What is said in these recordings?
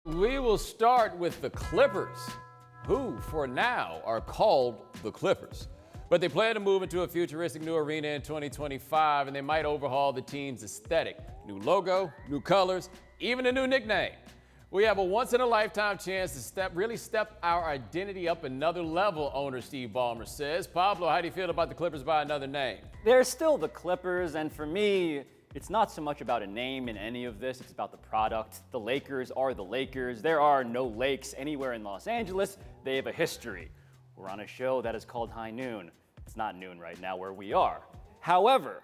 We will start with the Clippers, who for now are called the Clippers. But they plan to move into a futuristic new arena in 2025, and they might overhaul the team's aesthetic. New logo, new colors, even a new nickname. We have a once-in-a-lifetime chance to really step our identity up another level, owner Steve Ballmer says. Pablo, how do you feel about the Clippers by another name? They're still the Clippers, and for me, it's not so much about a name in any of this, it's about the product. The Lakers are the Lakers. There are no lakes anywhere in Los Angeles. They have a history. We're on a show that is called High Noon. It's not noon right now where we are. However,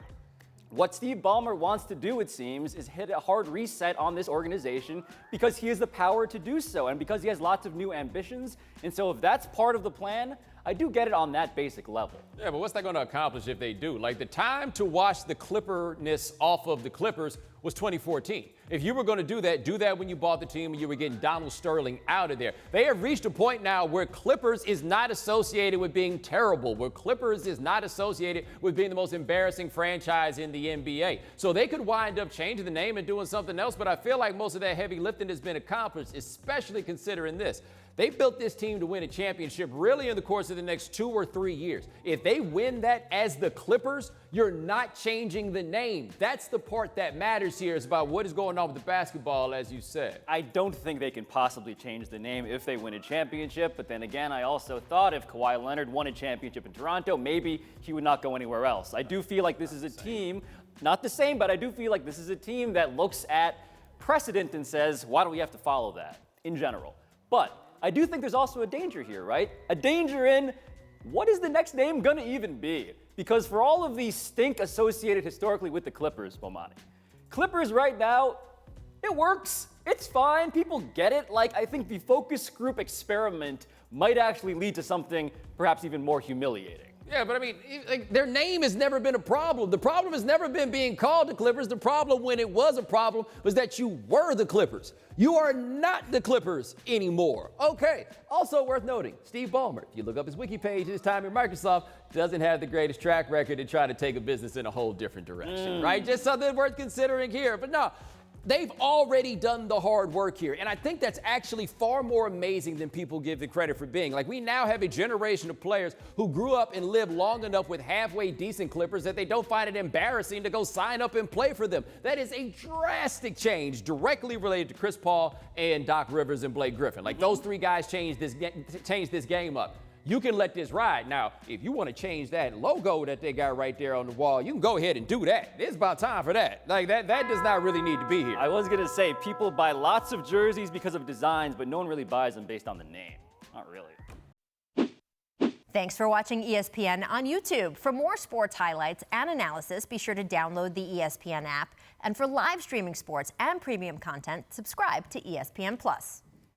what Steve Ballmer wants to do, it seems, is hit a hard reset on this organization because he has the power to do so and because he has lots of new ambitions. And so if that's part of the plan, I do get it on that basic level. Yeah, but what's that going to accomplish if they do? Like, the time to wash the Clipper-ness off of the Clippers was 2014. If you were going to do that when you bought the team and you were getting Donald Sterling out of there. They have reached a point now where Clippers is not associated with being terrible, where Clippers is not associated with being the most embarrassing franchise in the NBA. So they could wind up changing the name and doing something else, but I feel like most of that heavy lifting has been accomplished, especially considering this. They built this team to win a championship really in the course of the next 2 or 3 years. If they win that as the Clippers, you're not changing the name. That's the part that matters here, is about what is going on with the basketball, as you said. I don't think they can possibly change the name if they win a championship, but then again, I also thought if Kawhi Leonard won a championship in Toronto, maybe he would not go anywhere else. I do feel like this is a team, not the same, but I do feel like this is a team that looks at precedent and says, why do we have to follow that in general? But I do think there's also a danger here, right? A danger in what is the next name going to even be? Because for all of the stink associated historically with the Clippers, Bomani, Clippers right now, it works. It's fine. People get it. Like, I think the focus group experiment might actually lead to something perhaps even more humiliating. Yeah, but I mean, like, their name has never been a problem. The problem has never been being called the Clippers. The problem, when it was a problem, was that you were the Clippers. You are not the Clippers anymore. Okay, also worth noting, Steve Ballmer, if you look up his wiki page, his time at Microsoft doesn't have the greatest track record in trying to take a business in a whole different direction, right? Just something worth considering here. But no, they've already done the hard work here. And I think that's actually far more amazing than people give the credit for being. Like, we now have a generation of players who grew up and lived long enough with halfway decent Clippers that they don't find it embarrassing to go sign up and play for them. That is a drastic change directly related to Chris Paul and Doc Rivers and Blake Griffin. Like, those three guys changed this game up. You can let this ride. Now, if you want to change that logo that they got right there on the wall, you can go ahead and do that. It's about time for that. Like, that does not really need to be here. I was going to say, people buy lots of jerseys because of designs, but no one really buys them based on the name. Not really. Thanks for watching ESPN on YouTube. For more sports highlights and analysis, be sure to download the ESPN app. And for live streaming sports and premium content, subscribe to ESPN Plus.